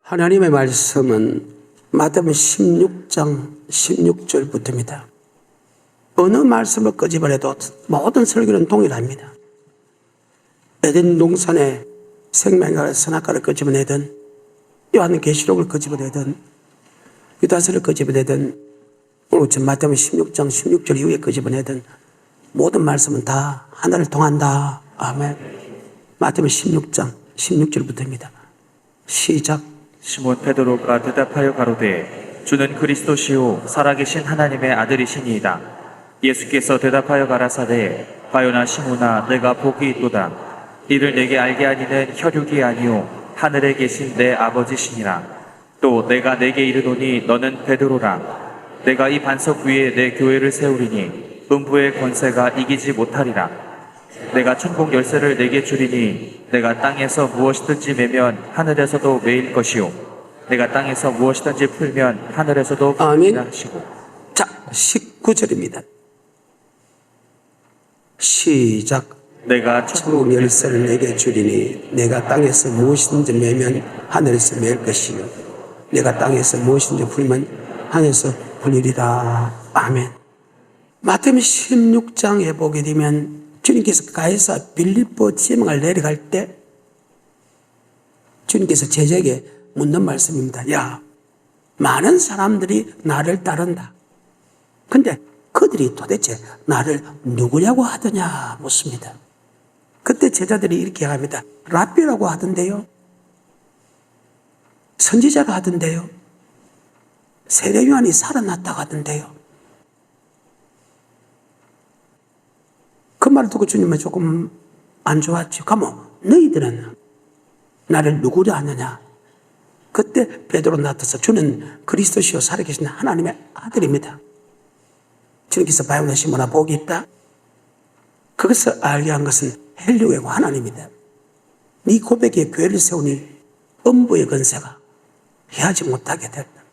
하나님의 말씀은 마태복음 16장 16절부터입니다. 어느 말씀을 끄집어내도 모든 설교는 동일합니다. 에덴 동산에 생명과를 선악과를 끄집어내든, 요한계시록을 끄집어내든, 유다서를 끄집어내든, 오늘 마태복음 16장 16절 이후에 끄집어내든 모든 말씀은 다 하나를 통한다. 아멘. 마태복음 16장 16절부터입니다. 시작. 시몬 베드로가 대답하여 가로되 주는 그리스도시요 살아계신 하나님의 아들이시니이다. 예수께서 대답하여 가라사대 바요나 시몬아 내가 복이 있도다. 이를 내게 알게 하니는 혈육이 아니요 하늘에 계신 내 아버지시니라. 또 내가 내게 이르노니 너는 베드로라. 내가 이 반석 위에 내 교회를 세우리니 음부의 권세가 이기지 못하리라. 내가 천국 열쇠를 내게 주리니 내가 땅에서 무엇이든지 매면 하늘에서도 매일 것이요 내가 땅에서 무엇이든지 풀면 하늘에서도 풀리라 하시고. 자, 19절입니다. 시작. 내가 천국 열쇠를 내게 주리니 내가 땅에서 무엇이든지 매면 하늘에서 매일 것이요 내가 땅에서 무엇이든지 풀면 하늘에서 풀리리라. 아멘. 마태복음 16장에 보게 되면 주님께서 가이사 빌립보 지명을 내려갈 때 주님께서 제자에게 묻는 말씀입니다. 야, 많은 사람들이 나를 따른다. 근데 그들이 도대체 나를 누구냐고 하더냐 묻습니다. 그때 제자들이 이렇게 합니다. 랍비라고 하던데요. 선지자라 하던데요. 세례 요한이 살아났다고 하던데요. 그 말을 듣고 주님은 조금 안 좋았죠. 가면 너희들은 나를 누구라 하느냐. 그때 베드로 나타나서 주는 그리스도시요 살아계신 하나님의 아들입니다. 주님께서 바요나 시몬아 복이 있다. 그것을 알게 한 것은 헬류의 하나님이다. 네 고백에 교회를 세우니 음부의 권세가 해하지 못하게 됐다.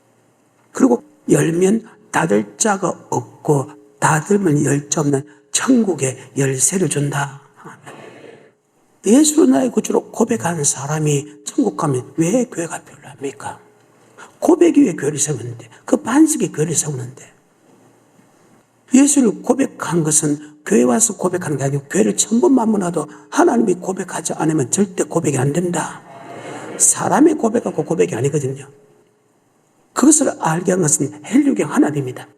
그리고 열면 닫을 자가 없고 닫으면 열 자 없는 천국의 열쇠를 준다. 예수를 나의 구주로 고백한 사람이 천국 가면 왜 교회가 필요합니까? 고백이 왜 교회를 세우는데, 그 반석이 교회를 세우는데, 예수를 고백한 것은 교회 와서 고백하는 게 아니고 교회를 천번 만문하도 하나님이 고백하지 않으면 절대 고백이 안 된다. 사람이 고백하고 고백이 아니거든요. 그것을 알게 한 것은 헬류경 하나님입니다.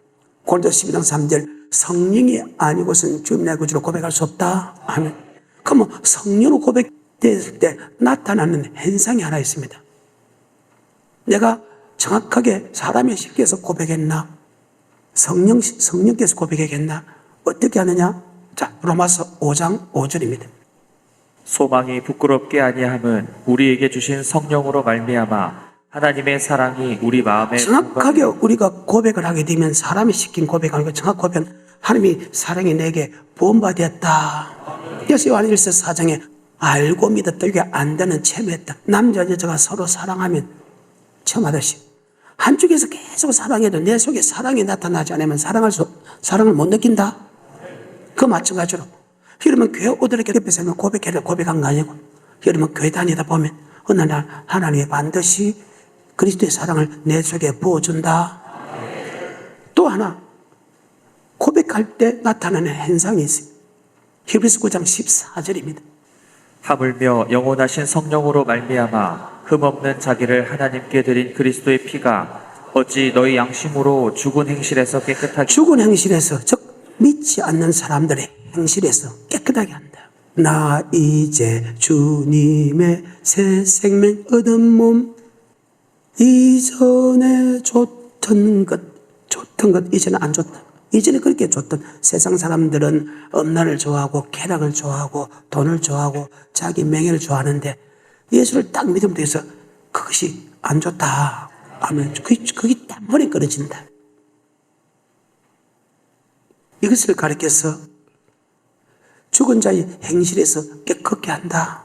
고린도서 12장 3절 성령이 아니고선 주님 나의 구주로 고백할 수 없다. 아멘. 그러면 성령으로 고백됐을 때 나타나는 현상이 하나 있습니다. 내가 정확하게 사람의 쉽게서 고백했나? 성령께서 고백했나? 어떻게 하느냐? 자, 로마서 5장 5절입니다. 소망이 부끄럽게 아니함은 우리에게 주신 성령으로 말미암아 하나님의 사랑이 우리 마음에 정확하게 우리가 고백을 하게 되면 사람이 시킨 고백하는 거 정확 고백은 하나님이 사랑이 내게 부음받았다. 그래서 요한 1서 4장에 알고 믿었다. 이게 안 되는 체험했다. 남자 여자가 서로 사랑하면 체험하듯이 한쪽에서 계속 사랑해도 내 속에 사랑이 나타나지 않으면 사랑을 못 느낀다. 그 마찬가지로 여러분 교회 오더라도 옆에서 고백한 거 아니고 여러분 교회 다니다 보면 어느 날 하나님이 반드시 그리스도의 사랑을 내 속에 부어준다. 또 하나 고백할 때 나타나는 현상이 있어요. 히브리서 9장 14절입니다. 하물며 영원하신 성령으로 말미암아 흠없는 자기를 하나님께 드린 그리스도의 피가 어찌 너희 양심으로 죽은 행실에서 깨끗하게 죽은 행실에서 즉 믿지 않는 사람들의 행실에서 깨끗하게 한다. 나 이제 주님의 새 생명 얻은 몸 이전에 좋던 것 이전에 안 좋다. 이전에 그렇게 좋던 세상 사람들은 음란을 좋아하고 쾌락을 좋아하고 돈을 좋아하고 자기 명예를 좋아하는데 예수를 딱 믿으면 돼서 그것이 안 좋다 하면 그게 단번에 끊어진다. 이것을 가르쳐서 죽은 자의 행실에서 깨끗게 한다.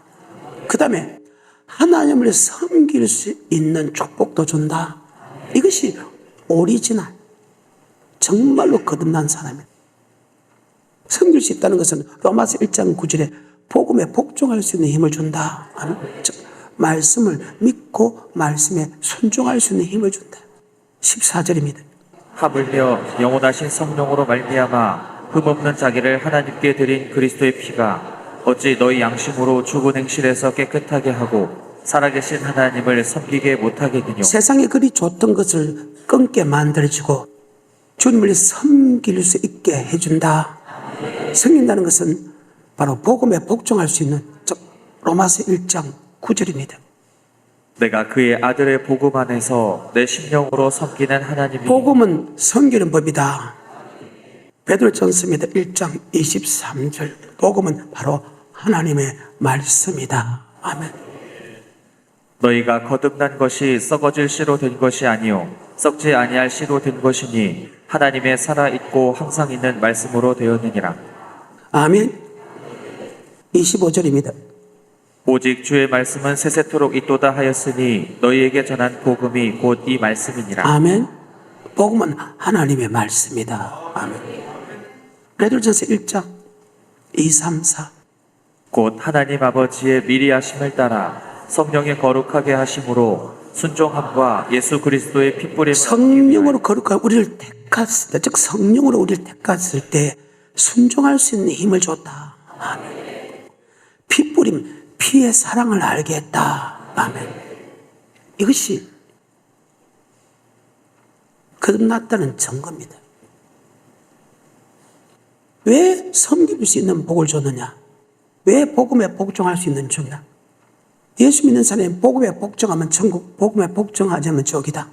그 다음에 하나님을 섬길 수 있는 축복도 준다. 이것이 오리지널 정말로 거듭난 사람이에요. 섬길 수 있다는 것은 로마서 1장 9절에 복음에 복종할 수 있는 힘을 준다. 말씀을 믿고 말씀에 순종할 수 있는 힘을 준다. 14절입니다. 하물며 영원하신 성령으로 말미암아 흠없는 자기를 하나님께 드린 그리스도의 피가 어찌 너희 양심으로 죽은 행실에서 깨끗하게 하고 살아계신 하나님을 섬기게 못하겠느냐. 세상에 그리 좋던 것을 끊게 만들어주고 주님을 섬길 수 있게 해준다. 섬긴다는 것은 바로 복음에 복종할 수 있는, 즉 로마서 1장 9절입니다. 내가 그의 아들의 복음 안에서 내 심령으로 섬기는 하나님이 복음은 섬기는 법이다. 베드로전서입니다. 1장 23절. 복음은 바로 하나님의 말씀이다. 아멘. 너희가 거듭난 것이 썩어질 씨로 된 것이 아니요 썩지 아니할 씨로 된 것이니 하나님의 살아있고 항상 있는 말씀으로 되었느니라. 아멘. 25절입니다. 오직 주의 말씀은 세세토록 있도다 하였으니 너희에게 전한 복음이 곧 이 말씀이니라. 아멘. 복음은 하나님의 말씀이다. 아멘. 베드로전서 1장 2, 3, 4. 곧 하나님 아버지의 미리 하심을 따라 성령의 거룩하게 하심으로 순종함과 예수 그리스도의 핏뿌림 성령으로 거룩한 우리를 택했을 때, 즉 성령으로 우리를 택했을 때 순종할 수 있는 힘을 줬다. 아멘. 핏뿌림, 피의 사랑을 알게 했다. 아멘. 이것이 거듭났다는 증거입니다. 왜 섬길 수 있는 복을 줬느냐? 왜 복음에 복종할 수 있는 주냐? 예수 믿는 사람이 복음에 복종하면 천국, 복음에 복종하지 않으면 지옥이다.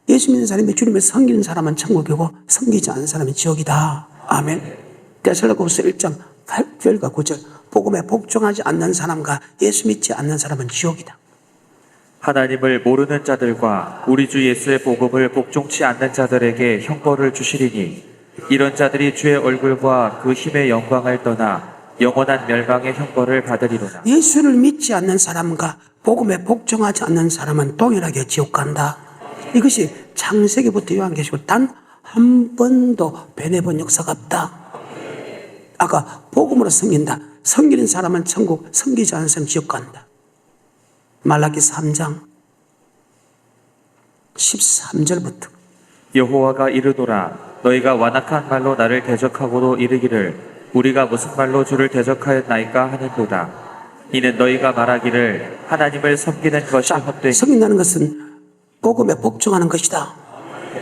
예수 믿는 사람이 주님을 섬기는 사람은 천국이고 섬기지 않는 사람은 지옥이다. 아멘. 데살로니가후서 1장 8절과 9절. 복음에 복종하지 않는 사람과 예수 믿지 않는 사람은 지옥이다. 하나님을 모르는 자들과 우리 주 예수의 복음을 복종치 않는 자들에게 형벌을 주시리니 이런 자들이 주의 얼굴과 그 힘의 영광을 떠나 영원한 멸망의 형벌을 받으리로다. 예수를 믿지 않는 사람과 복음에 복종하지 않는 사람은 동일하게 지옥 간다. 이것이 창세기부터 요한계시록 단 한 번도 변해본 역사가 없다. 아까 복음으로 섬긴다. 섬기는 사람은 천국, 섬기지 않는 사람은 지옥 간다. 말라기 3장 13절부터 여호와가 이르노라 너희가 완악한 말로 나를 대적하고도 이르기를 우리가 무슨 말로 주를 대적하였나이까 하는도다. 이는 너희가 말하기를 하나님을 섬기는 것이 헛되니 섬긴다는 것은 복음에 복종하는 것이다.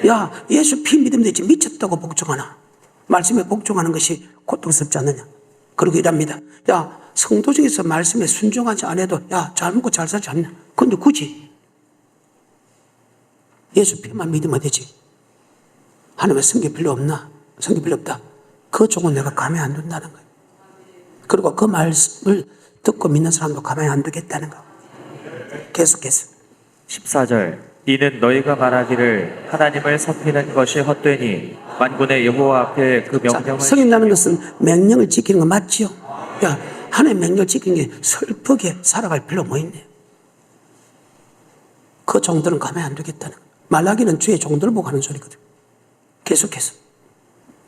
야, 예수 피 믿으면 되지 미쳤다고 복종하나? 말씀에 복종하는 것이 고통스럽지 않느냐? 그리고 이랍니다. 야, 성도 중에서 말씀에 순종하지 않아도 야, 잘 먹고 잘 살지 않냐? 근데 굳이 예수 피만 믿으면 되지. 하나님의 섬길 필요 없나? 섬길 필요 없다. 그 종은 내가 가만히 안 둔다는 거예요. 그리고 그 말씀을 듣고 믿는 사람도 가만히 안 두겠다는 거. 계속해서 14절 이는 너희가 말하기를 하나님을 섬기는 것이 헛되니 만군의 여호와 앞에 그 명령을 섬긴다는 것은 명령을 지키는 거 맞지요? 야, 하나님의 명령을 지키는 게 슬프게 살아갈 필요 뭐 있네. 그 종들은 가만히 안 두겠다는 거예요. 말라기는 주의 종들을 보고 하는 소리거든. 계속해서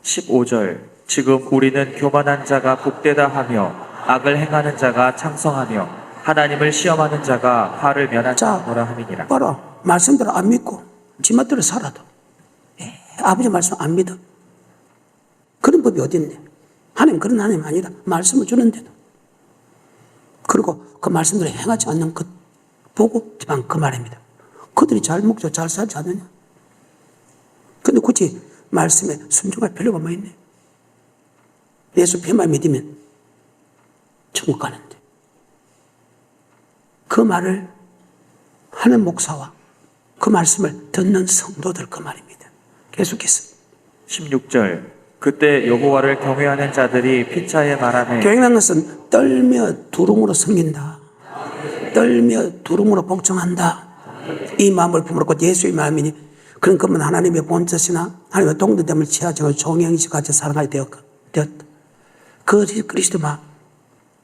15절 지금 우리는 교만한 자가 복되다 하며 악을 행하는 자가 창성하며 하나님을 시험하는 자가 화를 면하노라 함이니라. 봐라. 말씀대로 안 믿고 지멋대로 살아도 아버지 말씀 안 믿어. 그런 법이 어디 있네. 하나님 그런 하나님 아니라 말씀을 주는데도. 그리고 그 말씀대로 행하지 않는 것 보고 지방 그 말입니다. 그들이 잘 먹죠. 잘 살지 않느냐. 근데 굳이 말씀에 순종할 필요가 뭐 있네. 예수 피만 믿으면 천국 가는데. 그 말을 하는 목사와 그 말씀을 듣는 성도들 그 말입니다. 계속해서 16절 그때 여호와를 경외하는 자들이 피차에 말하네 경외하는 것은 떨며 두rum으로 섬긴다. 떨며 두rum으로 복종한다. 이 마음을 품으로 곧 예수의 마음이니 그런 것은 하나님의 본뜻이나 하나님의 동등됨을 취하지 않고 종형식까지 살아가야 되었다. 그 그리스도 마음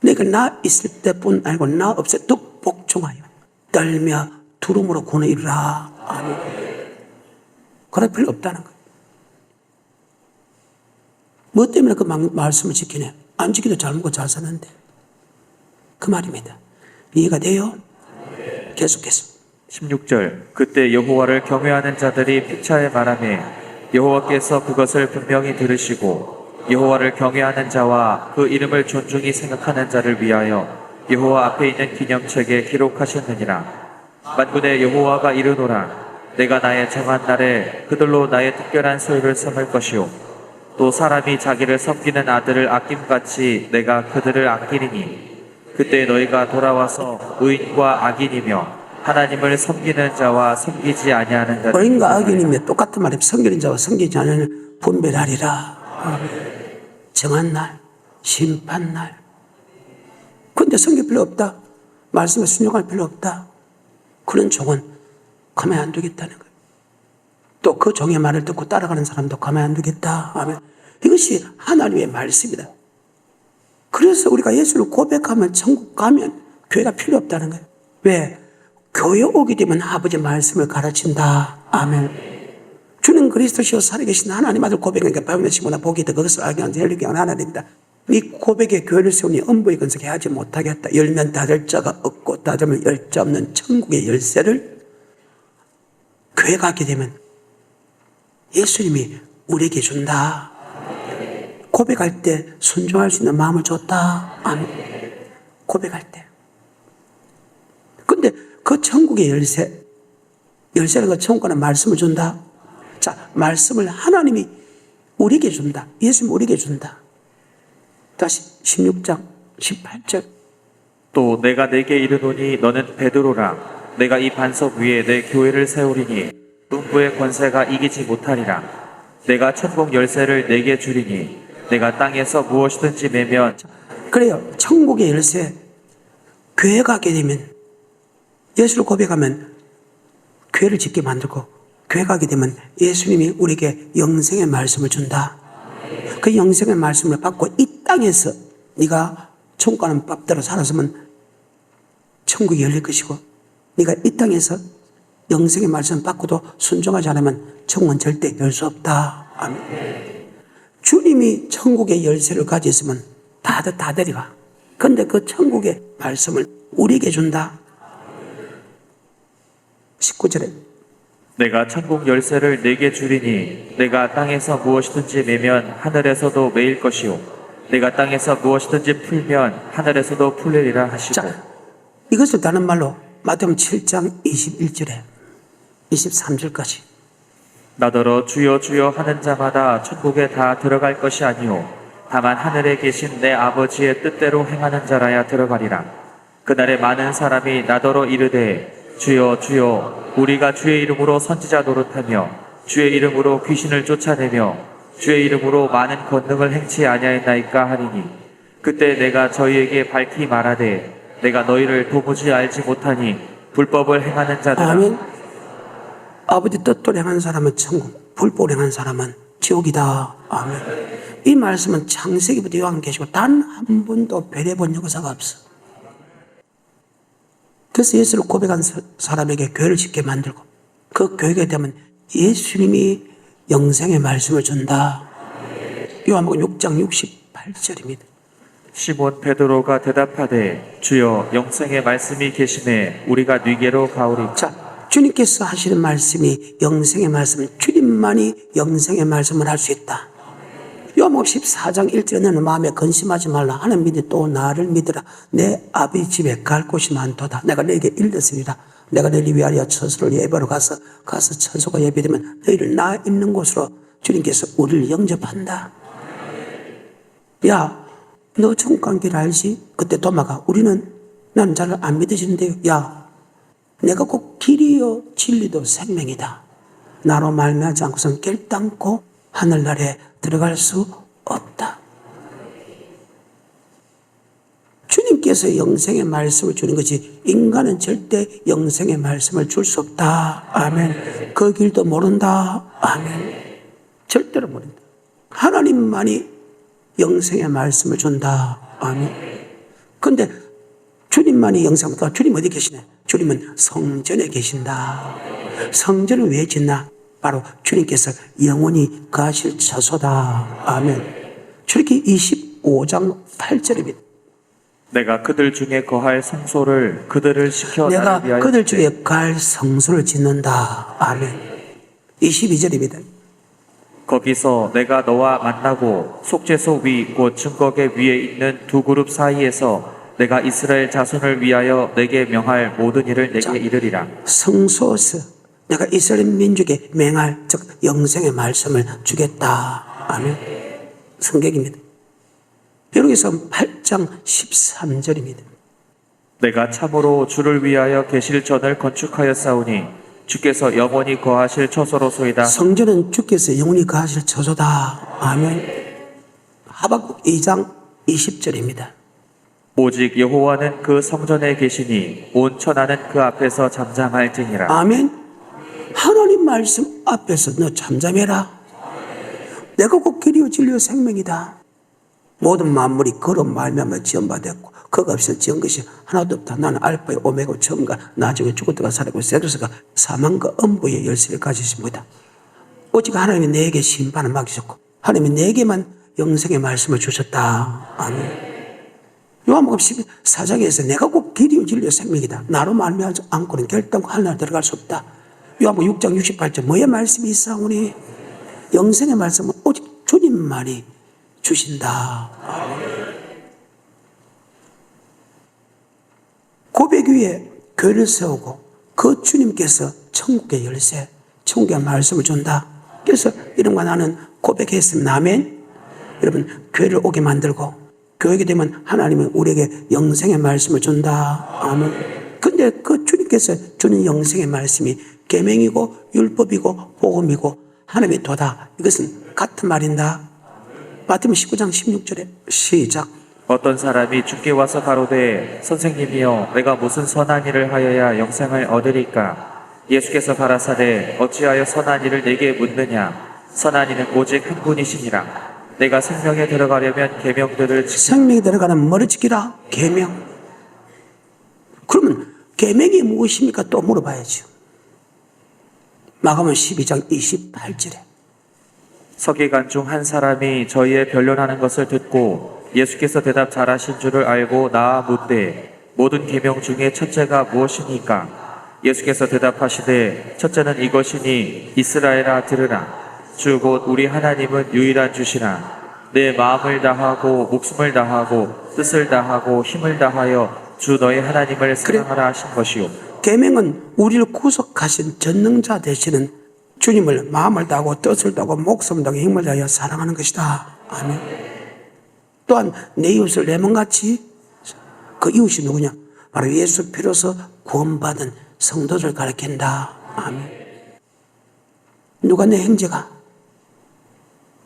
내가 나 있을 때뿐 아니고 나 없을 때 복종하여 떨며 두rum으로 구원을 이루라. 아멘. 그럴 필요 없다는 거예요. 뭐 때문에 그 말씀을 지키네? 안 지키도 잘 먹고 잘 사는데. 그 말입니다. 이해가 돼요? 계속해서 16절 그때 여호와를 경외하는 자들이 피차에 말하매 여호와께서 그것을 분명히 들으시고 여호와를 경외하는 자와 그 이름을 존중히 생각하는 자를 위하여 여호와 앞에 있는 기념책에 기록하셨느니라. 만군의 여호와가 이르노라. 내가 나의 정한 날에 그들로 나의 특별한 소유를 삼을 것이요 또 사람이 자기를 섬기는 아들을 아낌같이 내가 그들을 아끼리니 그때 너희가 돌아와서 의인과 악인이며 하나님을 섬기는 자와 섬기지 아니하는 자를 의인과 악인이며 똑같은 말에 섬기는 자와 섬기지 않는 분별하리라. 정한 날, 심판날. 근데 섬길 필요 없다. 말씀에 순종할 필요 없다. 그런 종은 가만 안 두겠다는 거예요. 또 그 종의 말을 듣고 따라가는 사람도 가만 안 두겠다. 아멘. 이것이 하나님의 말씀이다. 그래서 우리가 예수를 고백하면 천국 가면 교회가 필요 없다는 거예요. 왜? 교회 오게 되면 아버지 말씀을 가르친다. 아멘. 주는 그리스도시요 살아계신 하나님 아들 고백하니까 바울의 시모나 보기에 그것을 알게 하는 헬리경은 하나님이다. 이 고백에 교회를 세우니 엄부의 건석에 하지 못하겠다. 열면 닫을 자가 없고 닫으면 열 자 없는 천국의 열쇠를 교회 가게 되면 예수님이 우리에게 준다. 고백할 때 순종할 수 있는 마음을 줬다. 아멘. 고백할 때. 근데 그 천국의 열쇠는 그 천국과는 말씀을 준다. 자, 말씀을 하나님이 우리에게 준다. 예수님 우리에게 준다. 다시 16장 18절. 또 내가 내게 이르노니 너는 베드로라. 내가 이 반석 위에 내 교회를 세우리니 음부의 권세가 이기지 못하리라. 내가 천국 열쇠를 내게 주리니 내가 땅에서 무엇이든지 매면. 그래요. 천국의 열쇠. 교회 가게 되면 예수를 고백하면 교회를 짓게 만들고 교회 가게 되면 예수님이 우리에게 영생의 말씀을 준다. 그 영생의 말씀을 받고 이 땅에서 네가 천국 가는 법대로 살았으면 천국이 열릴 것이고 네가 이 땅에서 영생의 말씀 받고도 순종하지 않으면 천국은 절대 열 수 없다. 아멘. 주님이 천국의 열쇠를 가지고 있으면 다 데려가. 그런데 그 천국의 말씀을 우리에게 준다. 19절에 내가 천국 열쇠를 내게 주리니 내가 땅에서 무엇이든지 매면 하늘에서도 매일 것이요 내가 땅에서 무엇이든지 풀면 하늘에서도 풀리리라 하시고. 자, 이것을 다른 말로 마태복음 7장 21절에 23절까지 나더러 주여 주여 하는 자마다 천국에 다 들어갈 것이 아니요 다만 하늘에 계신 내 아버지의 뜻대로 행하는 자라야 들어가리라. 그날에 많은 사람이 나더러 이르되 주여 주여 우리가 주의 이름으로 선지자 노릇하며 주의 이름으로 귀신을 쫓아내며 주의 이름으로 많은 권능을 행치 아니하였나이까 하리니 그때 내가 저희에게 밝히 말하되 내가 너희를 도무지 알지 못하니 불법을 행하는 자들아. 아멘. 아버지 뜻대로 행하는 사람은 천국, 불법을 행하는 사람은 지옥이다. 아멘. 이 말씀은 창세기부터 요한계시고 단 한 번도 배려본 역사가 없어. 그래서 예수를 고백한 사람에게 교회를 짓게 만들고 그 교회가 되면 예수님이 영생의 말씀을 준다. 요한복음 6장 68절입니다. 시몬 베드로가 대답하되 주여 영생의 말씀이 계심에 우리가 네게로 가오리. 자, 주님께서 하시는 말씀이 영생의 말씀, 주님만이 영생의 말씀을 할 수 있다. 요한복음 14장 1절에 너는 마음에 근심하지 말라. 하나님 믿으 또 나를 믿으라. 내 아버지 집에 갈 곳이 많도다. 내가 너에게 일렀으리라. 내가 너희를 위하여 처소를 예배로 가서 처소가 예배되면 너희를 나 있는 곳으로 주님께서 우리를 영접한다. 야, 너 천국 간 길 알지? 그때 도마가 나는 잘 안 믿으시는데요. 야, 내가 꼭 길이요 진리도 생명이다. 나로 말미암지 않고선 결단코 하늘나라에 들어갈 수 없다. 주님께서 영생의 말씀을 주는 것이 인간은 절대 영생의 말씀을 줄 수 없다. 아멘. 그 길도 모른다. 아멘. 절대로 모른다. 하나님만이 영생의 말씀을 준다. 아멘. 그런데 주님만이 영생을, 주님 어디 계시냐? 주님은 성전에 계신다. 성전을 왜 짓나? 바로 주님께서 영원히 가실 처소다. 아멘. 출애굽기 25장 8절입니다. 내가 그들 중에 거할 성소를 그들을 시켜 내가 나를 위하여 그들 짓되 중에 갈 성소를 짓는다. 아멘. 22절입니다. 거기서 내가 너와 만나고 속죄소 위 곧 증거계 위에 있는 두 그룹 사이에서 내가 이스라엘 자손을 위하여 내게 명할 모든 일을 내게 이르리라. 성소에서 내가 이스라엘 민족에 맹할 즉 영생의 말씀을 주겠다. 아멘. 성경입니다. 여기서 8장 13절입니다. 내가 참으로 주를 위하여 계실 전을 건축하였사오니 주께서 영원히 거하실 처소로소이다. 성전은 주께서 영원히 거하실 처소다. 아멘. 하박국 2장 20절입니다. 오직 여호와는 그 성전에 계시니 온 천하는 그 앞에서 잠잠할지니라. 아멘. 하나님 말씀 앞에서 너 잠잠해라. 내가 곧 길이요 진리요 생명이다. 모든 만물이 그로 말미암아 지음받았고 그가 없이 지은 것이 하나도 없다. 나는 알파의 오메가 처음과 나중에 죽었다가 살았고 세도서가 사망과 음부의 열쇠를 가지십니다. 오직 하나님이 내게 심판을 맡기셨고 하나님이 내게만 영생의 말씀을 주셨다. 아멘. 요한복음 14장에서 내가 곧 길이요 진리요 생명이다. 나로 말미암지 않고는 결단코 하늘나라에 들어갈 수 없다. 요한복음 6장 68절 뭐의 말씀이 있사오니 영생의 말씀은 오직 주님만이 주신다. 고백 위에 교회를 세우고 그 주님께서 천국의 열쇠, 천국의 말씀을 준다. 그래서 이런과 나는 고백했으면 아멘. 여러분 교회를 오게 만들고 교회가 되면 하나님은 우리에게 영생의 말씀을 준다. 아멘. 근데 그 주님께서 주는 영생의 말씀이 계명이고 율법이고 복음이고 하나님의 도다. 이것은 같은 말인다. 마태복음 19장 16절에 시작. 어떤 사람이 주께 와서 가로되 선생님이여 내가 무슨 선한 일을 하여야 영생을 얻으리까? 예수께서 가라사대 어찌하여 선한 일을 내게 묻느냐? 선한 이는 오직 한 분이시니라. 내가 생명에 들어가려면 계명들을 생명이 들어가는 머리 지키라. 계명. 그러면 계명이 무엇입니까? 또 물어봐야죠. 마가복음 12장 28절에 서기관 중 한 사람이 저희의 변론하는 것을 듣고 예수께서 대답 잘하신 줄을 알고 나아 묻되 모든 계명 중에 첫째가 무엇이니까? 예수께서 대답하시되 첫째는 이것이니 이스라엘아 들으라. 주 곧 우리 하나님은 유일한 주시라. 내 마음을 다하고 목숨을 다하고 뜻을 다하고 힘을 다하여 주 너의 하나님을 사랑하라 하신 것이요. 계명은 우리를 구속하신 전능자 되시는 주님을 마음을 다하고 뜻을 다하고 목숨을 다하고 힘을 다하여 사랑하는 것이다. 아멘. 또한 내 이웃을 내 몸같이, 그 이웃이 누구냐? 바로 예수 피로서 구원받은 성도를 가리킨다. 아멘. 누가 내 형제가?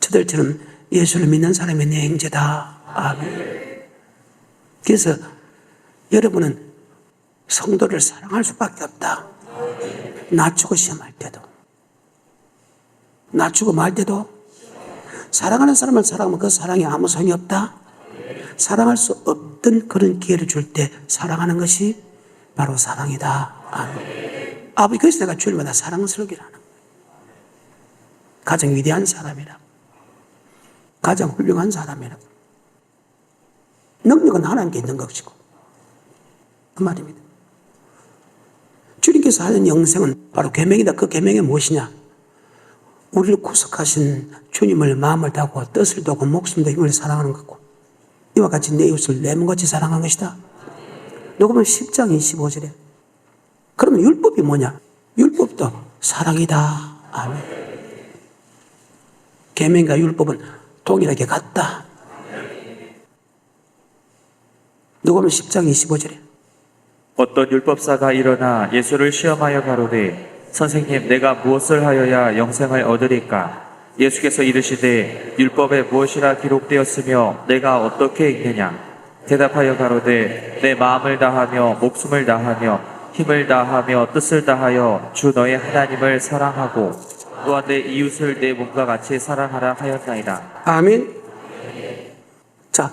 저들처럼 예수를 믿는 사람이 내 형제다. 아멘. 그래서 여러분은 성도를 사랑할 수밖에 없다. 낮추고 시험할 때도, 낮추고 말 때도, 사랑하는 사람을 사랑하면 그 사랑이 아무 소용이 없다. 사랑할 수 없던 그런 기회를 줄 때 사랑하는 것이 바로 사랑이다. 아멘. 아버지, 그래서 내가 주님마다 사랑스럽기를 하는 거예요. 가장 위대한 사람이라, 가장 훌륭한 사람이라. 능력은 하나님께 있는 것이고, 그 말입니다. 주님께서 하는 영생은 바로 계명이다. 그 계명이 무엇이냐? 우리를 구속하신 주님을 마음을 다하고 뜻을 다하고 목숨도 힘을 사랑하는 것고, 이와 같이 내 이웃을 내 몸같이 사랑하는 것이다. 누가복음 10장 25절에 그러면 율법이 뭐냐? 율법도 사랑이다. 아멘. 계명과 율법은 동일하게 같다. 누가복음 10장 25절에 어떤 율법사가 일어나 예수를 시험하여 가로되 선생님 내가 무엇을 하여야 영생을 얻으리까? 예수께서 이르시되 율법에 무엇이라 기록되었으며 내가 어떻게 읽느냐? 대답하여 가로되 내 마음을 다하며 목숨을 다하며 힘을 다하며 뜻을 다하여 주 너의 하나님을 사랑하고 또한 내 이웃을 내 몸과 같이 사랑하라 하였나이다. 아멘. 자,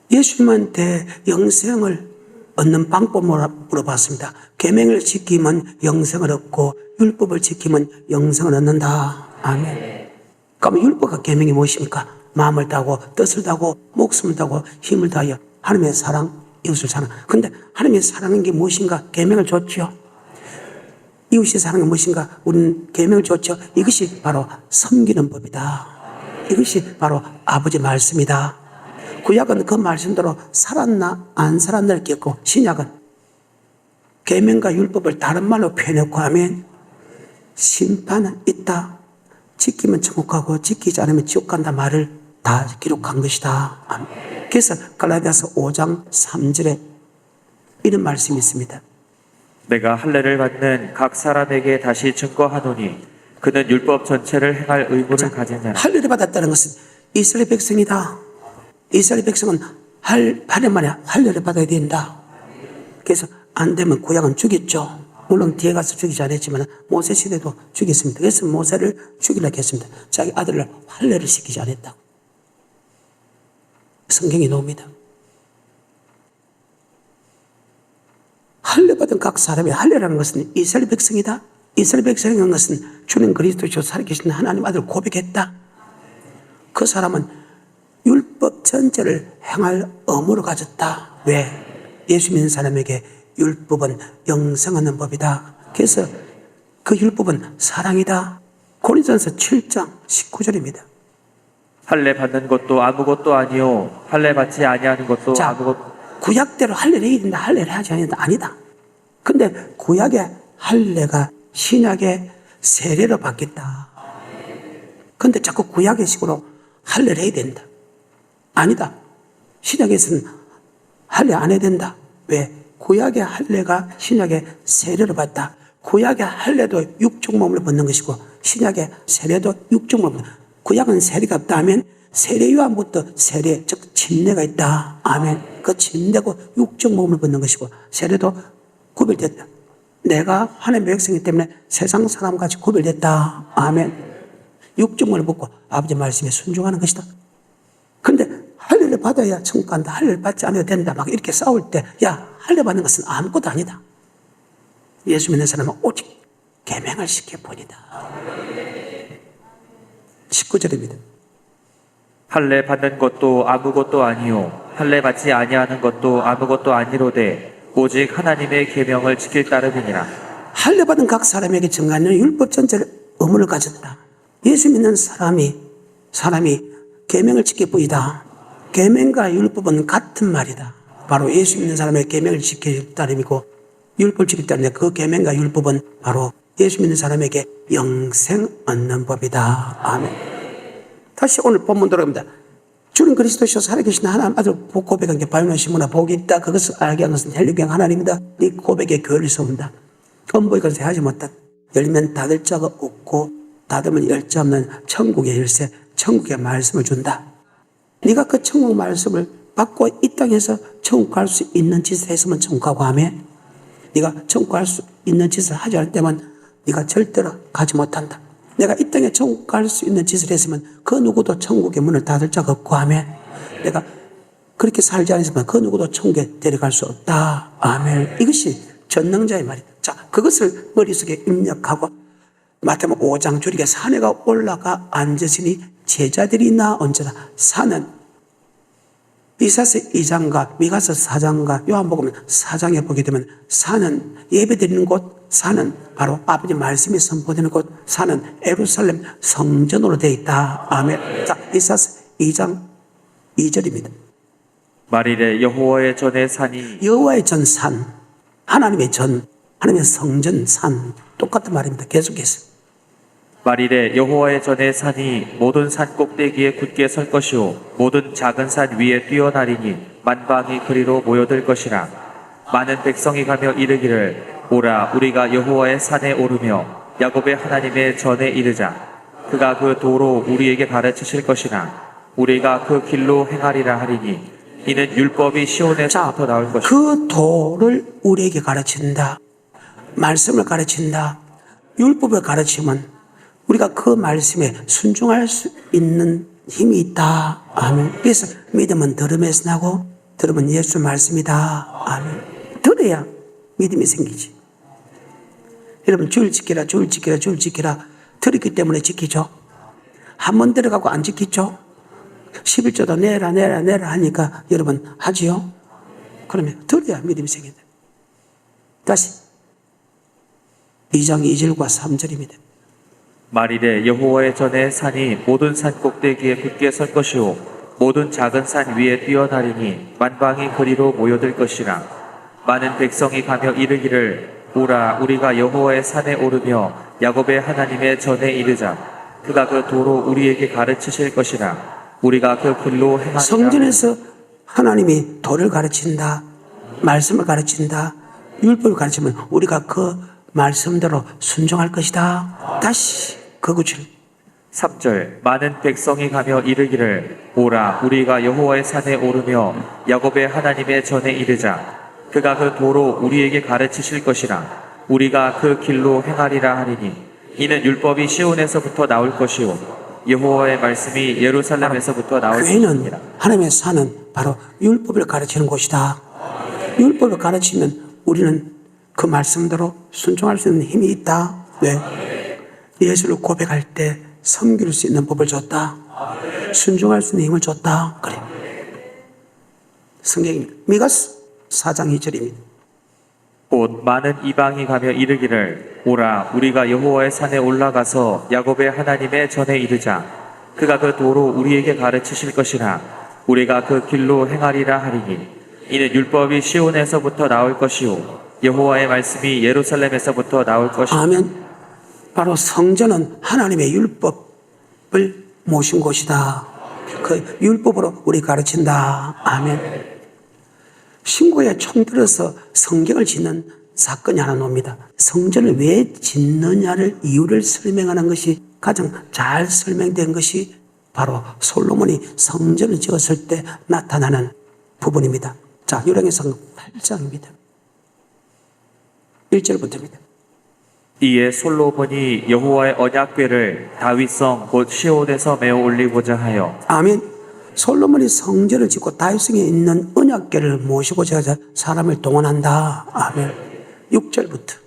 예수님한테 영생을 얻는 방법을 물어봤습니다. 계명을 지키면 영생을 얻고 율법을 지키면 영생을 얻는다. 아멘. 그럼 율법과 계명이 무엇입니까? 마음을 다하고 뜻을 다하고 목숨을 다하고 힘을 다하여 하나님의 사랑, 이웃을 사랑. 근데 하나님의 사랑인 게 무엇인가? 계명을 줬죠. 이웃의 사랑이 무엇인가? 우리는 계명을 줬죠. 이것이 바로 섬기는 법이다. 이것이 바로 아버지 말씀이다. 구약은 그 말씀대로 살았나 안 살았나를 기억하고, 신약은 계명과 율법을 다른 말로 표현했고 하면 심판은 있다. 지키면 천국 가고 지키지 않으면 지옥 간다 말을 다 기록한 것이다. 그래서 갈라디아서 5장 3절에 이런 말씀이 있습니다. 내가 할례를 받는 각 사람에게 다시 증거하노니 그는 율법 전체를 행할 의무를 가진 자라. 할례를 받았다는 것은 이스라엘 백성이다. 이스라엘 백성은 할례만에 할례를 받아야 된다. 그래서 안 되면 구약은 죽였죠. 물론 뒤에 가서 죽이지 않았지만 모세 시대도 죽였습니다. 그래서 모세를 죽이려고 했습니다. 자기 아들을 할례를 시키지 않았다고. 성경이 나옵니다. 할례 받은 각 사람이, 할례라는 것은 이스라엘 백성이다. 이스라엘 백성이라는 것은 주님 그리스도시로 살아계신 하나님 아들을 고백했다. 그 사람은 율법 전체를 행할 의무를 가졌다. 왜? 예수 믿는 사람에게 율법은 영생 얻는 법이다. 그래서 그 율법은 사랑이다. 고린도전서 7장 19절입니다. 할례 받는 것도 아무것도 아니요 할례 받지 아니하는 것도 자, 아무것도. 구약대로 할례를 해야 된다, 할례를 하지 않는다, 아니다. 근데 구약의 할례가 신약의 세례로 바뀌었다. 근데 자꾸 구약의 식으로 할례를 해야 된다. 아니다. 신약에서는 할례 안 해야 된다. 왜? 구약의 할례가 신약의 세례로 받다. 구약의 할례도 육적 몸을 벗는 것이고 신약의 세례도 육적 몸을. 구약은 세례가 없다 하면 세례 요한부터 세례, 즉 침례가 있다. 아멘. 그 침례고 육적 몸을 벗는 것이고 세례도 구별됐다. 내가 하나님의 백성이기 때문에 세상 사람같이 구별됐다. 아멘. 육적 몸을 벗고 아버지 말씀에 순종하는 것이다. 근데 할례를 받아야 천국 간다. 할례를 받지 않아도 된다. 막 이렇게 싸울 때, 야, 할례 받는 것은 아무것도 아니다. 예수 믿는 사람은 오직 계명을 지켜보니다. 19절입니다. 할례 받는 것도 아무것도 아니요 할례 받지 아니하는 것도 아무것도 아니로되 오직 하나님의 계명을 지킬 따름이니라. 할례 받은 각 사람에게 정하는 율법 전체를 의무를 가졌다. 예수 믿는 사람이 계명을 지켜보이다. 계명과 율법은 같은 말이다. 바로 예수 믿는 사람의 계명을 지킬 따름이고 율법을 지킬 따름인데 그 계명과 율법은 바로 예수 믿는 사람에게 영생 얻는 법이다. 아멘. 다시 오늘 본문 돌아갑니다. 주는 그리스도시로 살아계신 하나님 아들 고백한 게 바요나 시므나 복이 있다. 그것을 알게 한 것은 헬리경 하나님이다. 네 고백에 교회를 세운다. 엄보이 건세 하지 못한 열면 닫을 자가 없고 닫으면 열 자 없는 천국의 열쇠, 천국의 말씀을 준다. 네가 그 천국 말씀을 받고 이 땅에서 천국 갈 수 있는 짓을 했으면 천국 가고 하며 네가 천국 갈 수 있는 짓을 하지 않을 때만 네가 절대로 가지 못한다. 내가 이 땅에 천국 갈 수 있는 짓을 했으면 그 누구도 천국의 문을 닫을 자가 없고 하며 내가 그렇게 살지 않았으면 그 누구도 천국에 데려갈 수 없다. 아멘. 이것이 전능자의 말이다. 자, 그것을 머릿속에 입력하고 마태복음 5장 줄이게 산에가 올라가 앉으시니 제자들이 나 얹으라. 산은 이사서 2장과 미가서 4장과 요한복음 4장에 보게 되면 산은 예배드리는 곳, 산은 바로 아버지 말씀이 선포되는 곳, 산은 예루살렘 성전으로 되어 있다. 아멘. 자, 이사서 2장 2절입니다. 말일에 여호와의 전에 산이 여호와의 전 산, 하나님의 전, 하나님의 성전 산, 똑같은 말입니다. 계속해서. 말일에 여호와의 전에 산이 모든 산 꼭대기에 굳게 설 것이요 모든 작은 산 위에 뛰어나리니 만방이 그리로 모여들 것이라. 많은 백성이 가며 이르기를 오라 우리가 여호와의 산에 오르며 야곱의 하나님의 전에 이르자. 그가 그 도로 우리에게 가르치실 것이나 우리가 그 길로 행하리라 하리니 이는 율법이 시온에서부터 나올 것이다. 그 도를 우리에게 가르친다. 말씀을 가르친다. 율법을 가르치면 우리가 그 말씀에 순종할 수 있는 힘이 있다. 아멘. 그래서 믿음은 들음에서 나고 들으면 예수 말씀이다. 아멘. 들어야 믿음이 생기지. 여러분 줄 지키라 줄 지키라 줄 지키라 들었기 때문에 지키죠. 한 번 들어가고 안 지키죠. 11조도 내라 하니까 여러분 하지요? 그러면 드려야 믿음이 생긴다. 다시 2장 2절과 3절입니다. 말이되 여호와의 전에 산이 모든 산 꼭대기에 굳게 설 것이요 모든 작은 산 위에 뛰어나리니 만방이 그리로 모여들 것이라. 많은 백성이 가며 이르기를 오라 우리가 여호와의 산에 오르며 야곱의 하나님의 전에 이르자. 그가 그 도로 우리에게 가르치실 것이라. 우리가 그 길로 행하리라. 성전에서 하나님이 도를 가르친다, 말씀을 가르친다, 율법을 가르치면 우리가 그 말씀대로 순종할 것이다. 다시 그 구절 3절 많은 백성이 가며 이르기를 오라 우리가 여호와의 산에 오르며 야곱의 하나님의 전에 이르자. 그가 그 도로 우리에게 가르치실 것이라. 우리가 그 길로 행하리라 하리니 이는 율법이 시온에서부터 나올 것이요 여호와의 말씀이 예루살렘에서부터 나올 교회는 것이니라. 하나님의 산은 바로 율법을 가르치는 곳이다. 율법을 가르치면 우리는 그 말씀대로 순종할 수 있는 힘이 있다. 왜? 예수를 고백할 때 섬길 수 있는 법을 줬다. 순종할 수 있는 힘을 줬다. 그래. 성경입니다. 미가스 4장 2절입니다. 곧 많은 이방이 가며 이르기를 오라 우리가 여호와의 산에 올라가서 야곱의 하나님의 전에 이르자. 그가 그 도로 우리에게 가르치실 것이라. 우리가 그 길로 행하리라 하리니 이는 율법이 시온에서부터 나올 것이요 여호와의 말씀이 예루살렘에서부터 나올 것이라. 아멘. 바로 성전은 하나님의 율법을 모신 곳이다. 그 율법으로 우리 가르친다. 아멘. 신고에 총들어서 성경을 짓는 사건이 하나 나옵니다. 성전을 왜 짓느냐를 이유를 설명하는 것이 가장 잘 설명된 것이 바로 솔로몬이 성전을 지었을 때 나타나는 부분입니다. 자, 열왕기상 8장입니다. 1절부터입니다. 이에 솔로몬이 여호와의 언약궤를 다윗성 곧 시온에서 메어 올리고자 하여 아멘. 솔로몬이 성전을 짓고 다윗성에 있는 언약궤를 모시고자 하자 사람을 동원한다. 아멘. 6절부터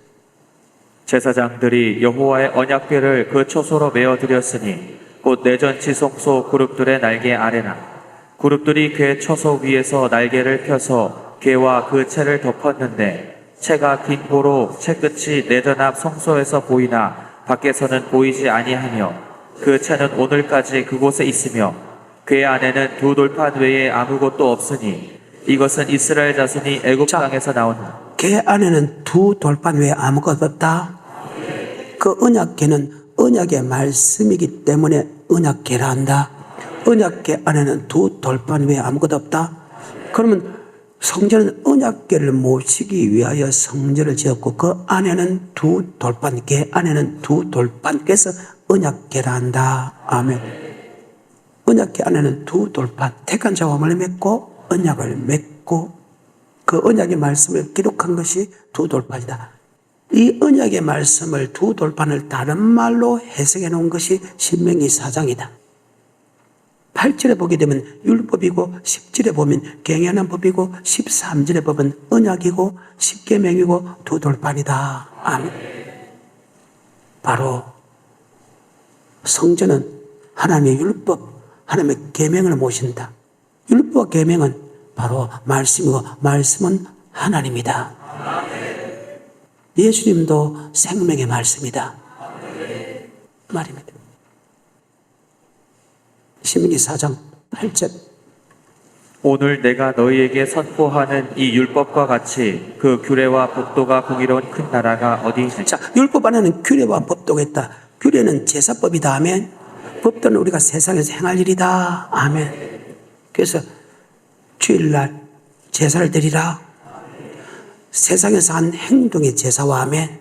제사장들이 여호와의 언약궤를 그 초소로 메어 드렸으니 곧 내전 지성소 그룹들의 날개 아래나 그룹들이 궤 초소 위에서 날개를 펴서 궤와 그 채를 덮었는데 채가 긴 고로 채 끝이 내전 앞 성소에서 보이나 밖에서는 보이지 아니하며 그 채는 오늘까지 그곳에 있으며 궤 안에는 두 돌판 외에 아무것도 없으니 이것은 이스라엘 자손이 애굽 땅에서 나온 궤 안에는 두 돌판 외에 아무것도 없다. 그 언약궤는 언약의 말씀이기 때문에 언약궤라 한다. 언약궤 안에는 두 돌판 외에 아무것도 없다. 그러면 성전은 언약궤를 모시기 위하여 성전을 지었고 그 안에는 두 돌판, 궤 안에는 두 돌판, 그래서 언약궤라 한다. 아멘. 언약궤 안에는 두 돌판, 택한 자와를 맺고 언약을 맺고 그 언약의 말씀을 기록한 것이 두 돌판이다. 이 언약의 말씀을 두 돌판을 다른 말로 해석해 놓은 것이 신명기 4장이다. 8절에 보게 되면 율법이고 10절에 보면 경연한 법이고 13절의 법은 언약이고 10계명이고 두 돌판이다. 아멘. 바로 성전은 하나님의 율법, 하나님의 계명을 모신다. 율법과 계명은 바로 말씀이고 말씀은 하나님이다. 예수님도 생명의 말씀이다. 말입니다. 신명기 4장 8절. 오늘 내가 너희에게 선포하는 이 율법과 같이 그 규례와 법도가 공의로운 큰 나라가 어디 있느냐. 자, 율법 안에는 규례와 법도가 있다. 규례는 제사법이다. 아멘. 법도는 우리가 세상에서 행할 일이다. 아멘. 그래서 주일날 제사를 드리라. 세상에서 한 행동의 제사와 아멘.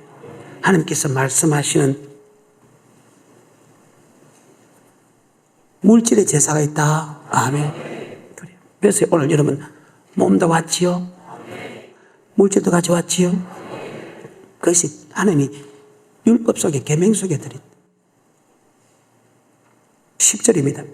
하나님께서 말씀하시는 물질의 제사가 있다. 아멘. 그래요. 그래서 오늘 여러분 몸도 왔지요? 물질도 가져왔지요? 그것이 하나님이 율법 속에 계명 속에 드린 10절입니다.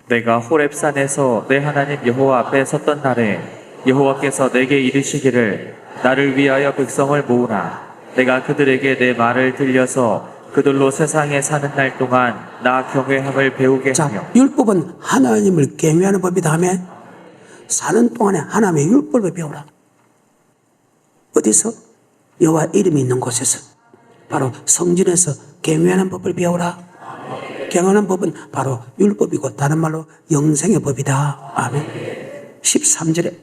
내가 호렙산에서 내 하나님 여호와 앞에 섰던 날에 여호와께서 내게 이르시기를 나를 위하여 백성을 모으라. 내가 그들에게 내 말을 들려서 그들로 세상에 사는 날 동안 나 경외함을 배우게 하며 자, 율법은 하나님을 경외하는 법이다 하면 사는 동안에 하나님의 율법을 배우라. 어디서? 여호와 이름이 있는 곳에서, 바로 성전에서 경외하는 법을 배우라. 경외하는 법은 바로 율법이고 다른 말로 영생의 법이다. 아멘. 13절에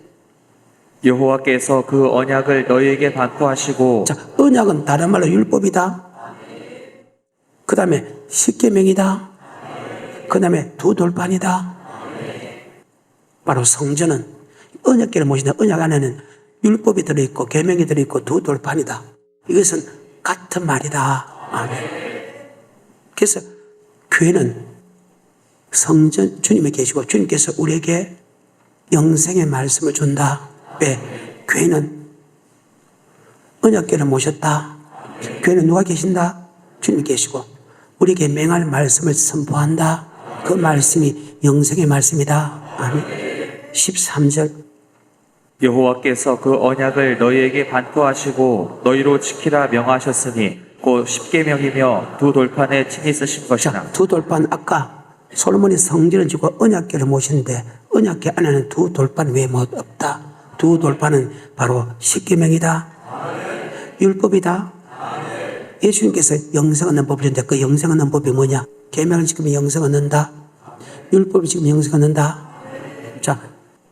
여호와께서 그 언약을 너희에게 반포하시고 자, 언약은 다른 말로 율법이다. 그 다음에 십계명이다. 그 다음에 두 돌판이다. 바로 성전은 언약궤를 모시는 언약 안에는 율법이 들어있고 계명이 들어있고 두 돌판이다. 이것은 같은 말이다. 아멘. 그래서 교회는 성전 주님이 계시고 주님께서 우리에게 영생의 말씀을 준다. 왜? 교회는 언약궤를 모셨다. 교회는 누가 계신다? 주님이 계시고 우리에게 맹할 말씀을 선포한다. 그 말씀이 영생의 말씀이다. 아멘. 13절 여호와께서 그 언약을 너희에게 반포하시고 너희로 지키라 명하셨으니 곧 십계명이며 두 돌판에 친히 쓰신 것이나. 자, 두 돌판 아까 솔로몬이 성전을 지고 언약궤를 모시는데 언약궤 안에는 두 돌판 외에 뭐 없다. 두 돌판은 바로 십계명이다. 율법이다. 예수님께서 영생 얻는 법을 주는데 그 영생 얻는 법이 뭐냐? 계명을 지키면 영생 얻는다. 율법을 지키면 영생 얻는다. 자,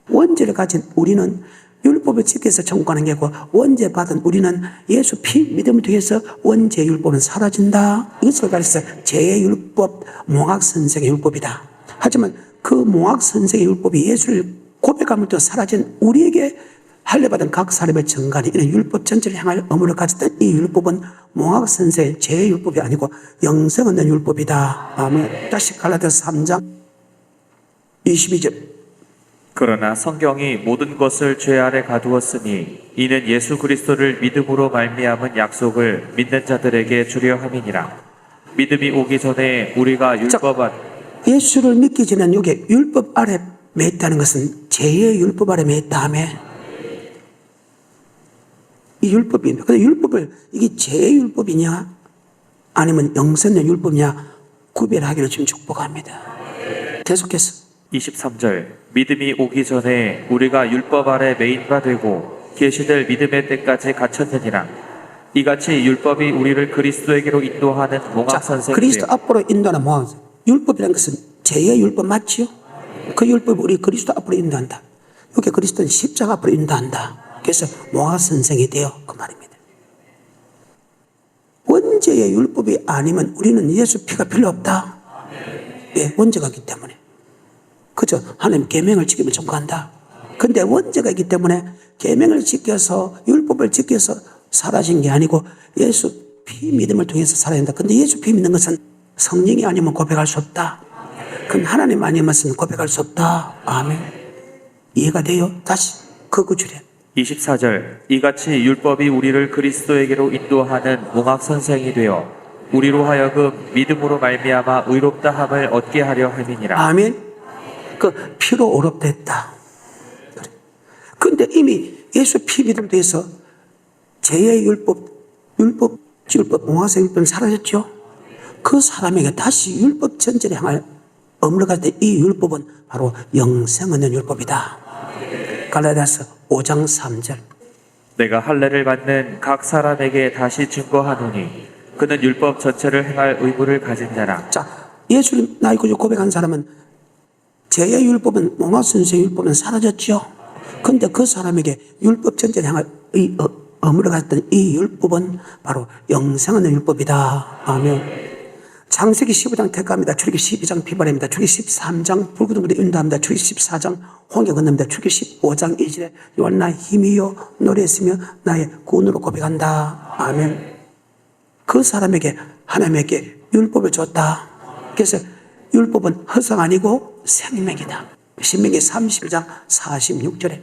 원죄를 가진 우리는 율법을 지켜서 천국 가는 게고 원죄 받은 우리는 예수 피 믿음을 통해서 원죄 율법은 사라진다. 이것을 가르쳐 죄의 율법, 몽학 선생의 율법이다. 하지만 그 몽학 선생의 율법이 예수를 고백함을 통해 사라진 우리에게 할례받은 각 사람의 정간이 이런 율법 전체를 향할 의무를 가졌던 이 율법은 몽학 선생의 죄의 율법이 아니고 영생 얻는 율법이다. 아멘. 다시 갈라디아서 3장 22절 그러나 성경이 모든 것을 죄 아래 가두었으니 이는 예수 그리스도를 믿음으로 말미암은 약속을 믿는 자들에게 주려 함이니라. 믿음이 오기 전에 우리가 율법 아래 예수를 믿기 전에는 여기 율법 아래 매있다는 것은 죄의 율법 아래 매있다 하며 이 율법입니다. 근데 율법을 이게 죄의 율법이냐 아니면 영생의 율법이냐 구별하기를 지금 축복합니다. 계속해서 23절 믿음이 오기 전에 우리가 율법 아래 매인 바 되고 계시될 믿음의 때까지 갇혔느니라. 이같이 율법이 우리를 그리스도에게로 인도하는 몽학 선생이 그리스도 앞으로 인도하는 몽학 율법이라는 것은 죄의 율법 맞지요? 그 율법이 우리 그리스도 앞으로 인도한다. 여기 그리스도는 십자가 앞으로 인도한다. 그래서 몽학 선생이 되어 그 말입니다. 원죄의 율법이 아니면 우리는 예수 피가 필요 없다. 예, 원죄가 있기 때문에. 그죠? 하나님 계명을 지키면 천국한다. 근데 원죄가 있기 때문에 계명을 지켜서 율법을 지켜서 사라진 게 아니고 예수 피 믿음을 통해서 살아야 된다. 근데 예수 피 믿는 것은 성령이 아니면 고백할 수 없다. 그럼 하나님 아니면은 고백할 수 없다. 아멘. 이해가 돼요? 다시 그 줄에 24절 이같이 율법이 우리를 그리스도에게로 인도하는 몽학 선생이 되어 우리로 하여금 믿음으로 말미암아 의롭다 함을 얻게 하려 함이니라. 아멘. 그 피로 의롭됐다. 근데 이미 예수 피 믿음에 대해서 죄의 율법, 몽학의 율법은 사라졌죠. 그 사람에게 다시 율법 전체를 향할 의무를 가질 때 이 율법은 바로 영생 얻는 율법이다. 갈라디아서 5장 3절 내가 할례를 받는 각 사람에게 다시 증거하노니 그는 율법 전체를 행할 의무를 가진 자라. 자, 예수를 나의 구주 고백한 사람은 죄의 율법은 몽학 선생의 율법은 사라졌죠. 근데 그 사람에게 율법 전체를 향할 의무를 가졌던 이 율법은 바로 영생 얻는 율법이다. 아멘. 창세기 15장 택합니다. 출애굽기 12장 비발입니다. 출애굽기 13장 불구덩이를 인도합니다. 출애굽기 14장 홍해 건너입니다. 출애굽기 15장 2절에 요한 나의 힘이요 노래했으며 나의 구원으로 고백한다. 아멘. 그 사람에게 하나님에게 율법을 줬다. 그래서 율법은 허상 아니고 생명이다. 신명기 31장 46절에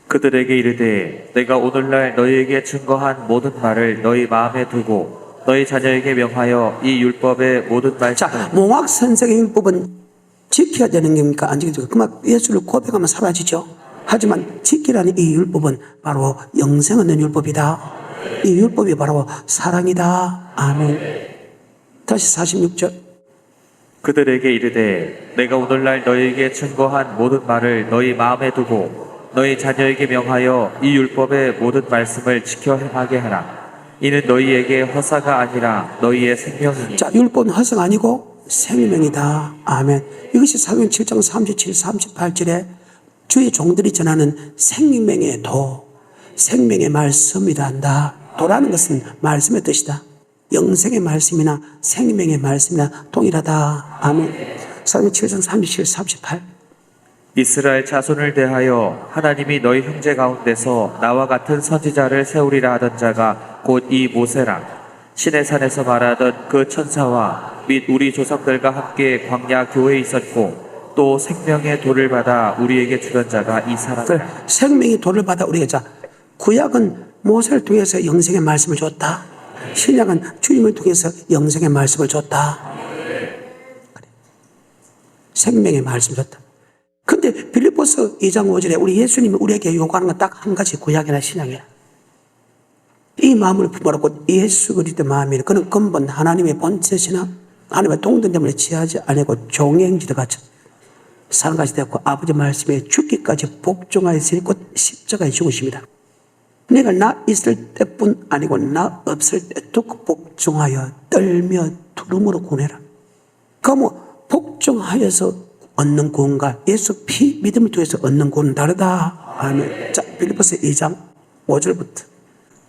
그들에게 이르되 내가 오늘날 너희에게 증거한 모든 말을 너희 마음에 두고 너희 자녀에게 명하여 이 율법의 모든 말씀을. 자, 몽학 선생의 율법은 지켜야 되는 겁니까? 안 지켜야 됩니까? 그만 예수를 고백하면 사라지죠. 하지만 지키라는 이 율법은 바로 영생 얻는 율법이다. 이 율법이 바로 사랑이다. 아멘. 다시 46절. 그들에게 이르되 내가 오늘날 너희에게 증거한 모든 말을 너희 마음에 두고 너희 자녀에게 명하여 이 율법의 모든 말씀을 지켜 행하게 하라. 이는 너희에게 허사가 아니라 너희의 생명이니. 자, 율법은 허상 아니고 생명이다. 아멘. 이것이 사도행 7장 37, 38절에 주의 종들이 전하는 생명의 도, 생명의 말씀이라 한다. 도라는 것은 말씀의 뜻이다. 영생의 말씀이나 생명의 말씀이나 동일하다. 아멘. 사도행 7장 37, 38. 이스라엘 자손을 대하여 하나님이 너희 형제 가운데서 나와 같은 선지자를 세우리라 하던 자가 곧 이 모세라. 신의 산에서 말하던 그 천사와 및 우리 조상들과 함께 광야 교회에 있었고 또 생명의 돌을 받아 우리에게 주던 자가 이 사람이라. 생명의 돌을 받아 우리에게. 자, 구약은 모세를 통해서 영생의 말씀을 줬다. 신약은 주님을 통해서 영생의 말씀을 줬다. 그래. 생명의 말씀을 줬다. 근데 빌립보서 2장 5절에 우리 예수님이 우리에게 요구하는 건 딱 한 가지, 구약이나 신약이야. 이 마음을 품으라고 예수 그리스도의 마음이라. 그는 근본 하나님의 본체시나 하나님의 동등됨을 취하지 아니고 종행지를 갖춰 사람같이 되었고 아버지 말씀에 죽기까지 복종하였으니 곧 십자가에 죽으십니다. 내가 나 있을 때뿐 아니고 나 없을 때도 복종하여 떨며 두름으로 구원해라. 그러면 복종하여서 얻는 구원과 예수 피 믿음을 통해서 얻는 구원은 다르다. 아멘. 자, 빌립보서 2장 5절부터.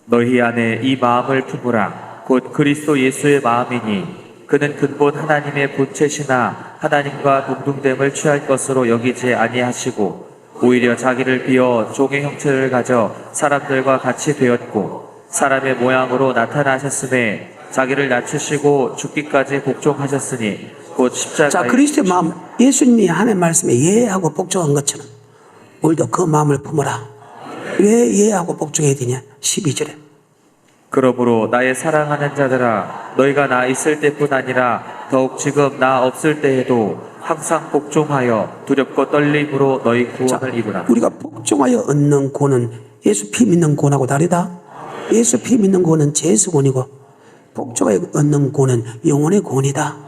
너희 안에 이 마음을 품으라. 곧 그리스도 예수의 마음이니 그는 근본 하나님의 본체시나 하나님과 동등됨을 취할 것으로 여기지 아니하시고 오히려 자기를 비어 종의 형체를 가져 사람들과 같이 되었고 사람의 모양으로 나타나셨음에 자기를 낮추시고 죽기까지 복종하셨으니 곧 십자가에. 자, 그리스도의 마음, 예수님이 하나님 말씀에 예하고 복종한 것처럼 우리도 그 마음을 품어라. 왜 예하고 복종해야 되냐? 12절에. 그러므로 나의 사랑하는 자들아 너희가 나 있을 때뿐 아니라 더욱 지금 나 없을 때에도 항상 복종하여 두렵고 떨림으로 너희 구원을 이루라. 우리가 복종하여 얻는 구원은 예수 피 믿는 구원하고 다르다. 예수 피 믿는 구원은 죄수 구원이고 복종하여 얻는 구원은 영혼의 구원이다.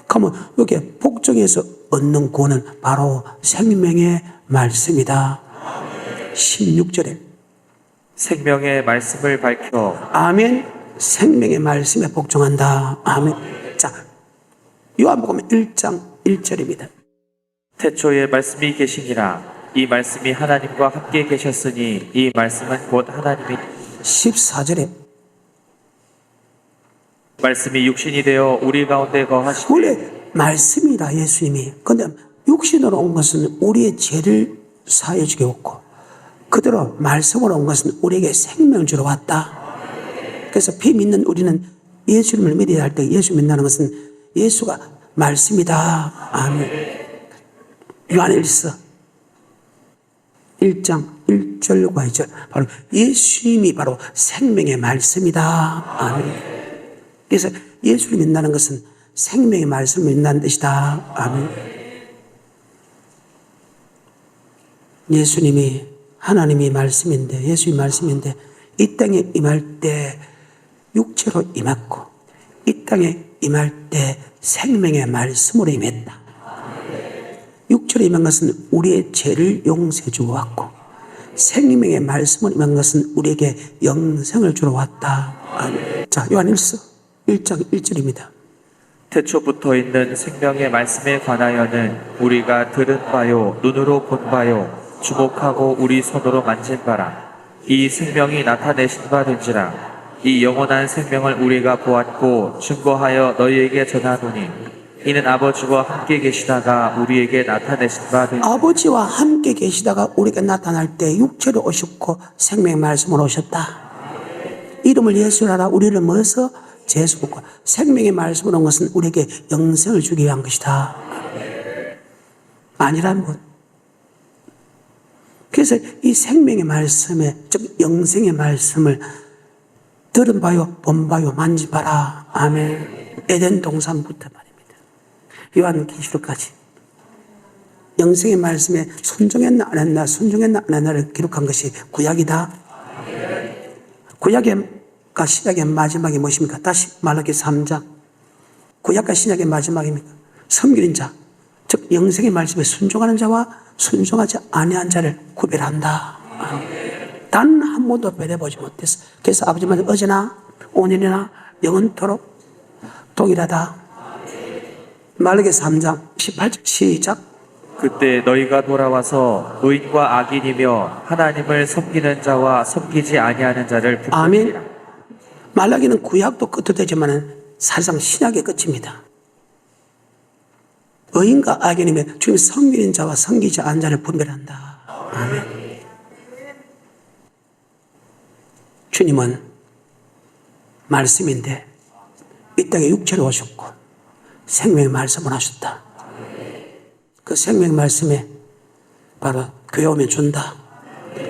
그러면 여기 복종해서 얻는 구원은 바로 생명의 말씀이다. 16절에 생명의 말씀을 밝혀. 아멘. 생명의 말씀에 복종한다. 아멘. 자, 요한복음 1장 1절입니다. 태초에 말씀이 계시니라. 이 말씀이 하나님과 함께 계셨으니 이 말씀은 곧 하나님이. 14절에 말씀이 육신이 되어 우리 가운데 거하시되. 원래 말씀이다 예수님이. 근데 육신으로 온 것은 우리의 죄를 사해 주게 왔고 그대로 말씀으로 온 것은 우리에게 생명을 주러 왔다. 그래서 피 믿는 우리는 예수님을 믿어야 할 때 예수 믿는다는 것은 예수가 말씀이다. 아멘. 요한일서 1장 1절과 2절 바로 예수님이 바로 생명의 말씀이다. 아멘. 그래서 예수를 믿는다는 것은 생명의 말씀을 믿는다는 뜻이다. 아멘. 예수님이 하나님이 말씀인데 예수의 말씀인데 이 땅에 임할 때 육체로 임했고 이 땅에 임할 때 생명의 말씀으로 임했다. 육체로 임한 것은 우리의 죄를 용서해 주고 왔고 생명의 말씀으로 임한 것은 우리에게 영생을 주러 왔다. 아멘. 자, 요한일서 1장 1절입니다. 태초부터 있는 생명의 말씀에 관하여는 우리가 들은 바요 눈으로 본 바요 주목하고 우리 손으로 만진 바라. 이 생명이 나타내신 바 된지라. 이 영원한 생명을 우리가 보았고 증거하여 너희에게 전하노니 이는 아버지와 함께 계시다가 우리에게 나타내신 바 된지라. 아버지와 함께 계시다가 우리에게 나타날 때 육체로 오셨고 생명의 말씀으로 오셨다. 이름을 예수라라 우리를 모여서 죄수 묻고 생명의 말씀으로 온 것은 우리에게 영생을 주기 위한 것이다. 아니란 것. 그래서 이 생명의 말씀에 즉 영생의 말씀을 들은 바요 본 바요 만진 바라. 아멘. 에덴 동산부터 말입니다. 요한계시록까지 영생의 말씀에 순종했나 안 했나 순종했나 안 했나를 기록한 것이 구약이다. 구약의 신약의 마지막이 무엇입니까? 다시 말라기 3장 구약과 신약의 마지막입니까? 섬기는 자, 즉 영생의 말씀에 순종하는 자와 순종하지 아니한 자를 구별한다. 단 한 번도 배려보지 못했어. 그래서 아버지만 어제나 오늘이나 영원토록 동일하다. 말라기 3장 18절 시작. 그때 너희가 돌아와서 의인과 악인이며 하나님을 섬기는 자와 섬기지 아니하는 자를 아멘. 분별하라. 말라기는 구약도 끝도 되지만 사실상 신약의 끝입니다. 의인과 악인이면 주님 섬기는 자와 섬기지 않은 자를 분별한다. 아멘. 주님은 말씀인데 이 땅에 육체로 오셨고 생명의 말씀을 하셨다. 그 생명의 말씀에 바로 교회 오면 준다.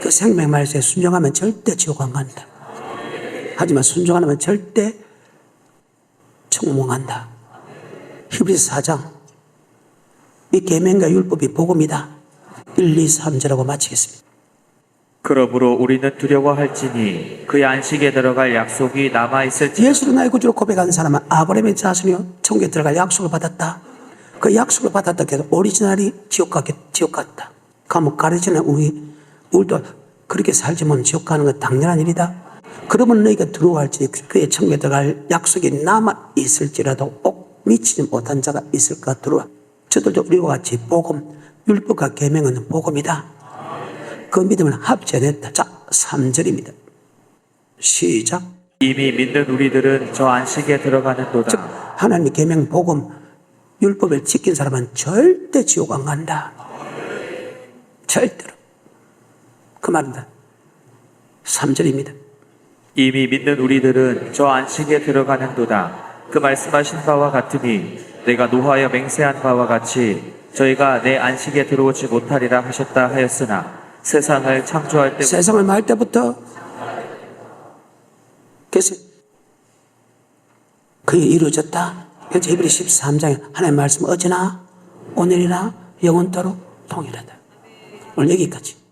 그 생명의 말씀에 순종하면 절대 지옥 안 간다. 하지만 순종 안 하면 절대 천국 못 간다. 히브리서 4장 이 계명과 율법이 복음이다. 1, 2, 3절하고 마치겠습니다. 그러므로 우리는 두려워할지니 그의 안식에 들어갈 약속이 남아있을지. 예수를 나의 구주로 고백한 사람은 아브라함의 자손이요 천국에 들어갈 약속을 받았다. 그 약속을 받았다 해서 오리지널이 지옥 갔다. 감옥 가르치는 우리도 그렇게 살지 못하면 지옥 가는 건 당연한 일이다. 그러면 너희가 두려워할지니 그의 천국에 들어갈 약속이 남아있을지라도 꼭 미치지 못한 자가 있을까 두려워. 저들도 우리와 같이 복음, 율법과 계명은 복음이다. 그 믿음을 합쳐냈다. 자, 3절입니다. 시작. 이미 믿는 우리들은 저 안식에 들어가는도다. 즉 하나님의 계명, 복음, 율법을 지킨 사람은 절대 지옥 안 간다. 절대로. 그 말입니다. 3절입니다. 이미 믿는 우리들은 저 안식에 들어가는도다. 그 말씀하신 바와 같으니 내가 노하여 맹세한 바와 같이 저희가 내 안식에 들어오지 못하리라 하셨다 하였으나 세상을 창조할 때부터 세상을 말 때부터 그래서 그게 이루어졌다. 그래서 히브리 13장에 하나님의 말씀 어제나 오늘이나 영원토록 동일하다. 오늘 여기까지.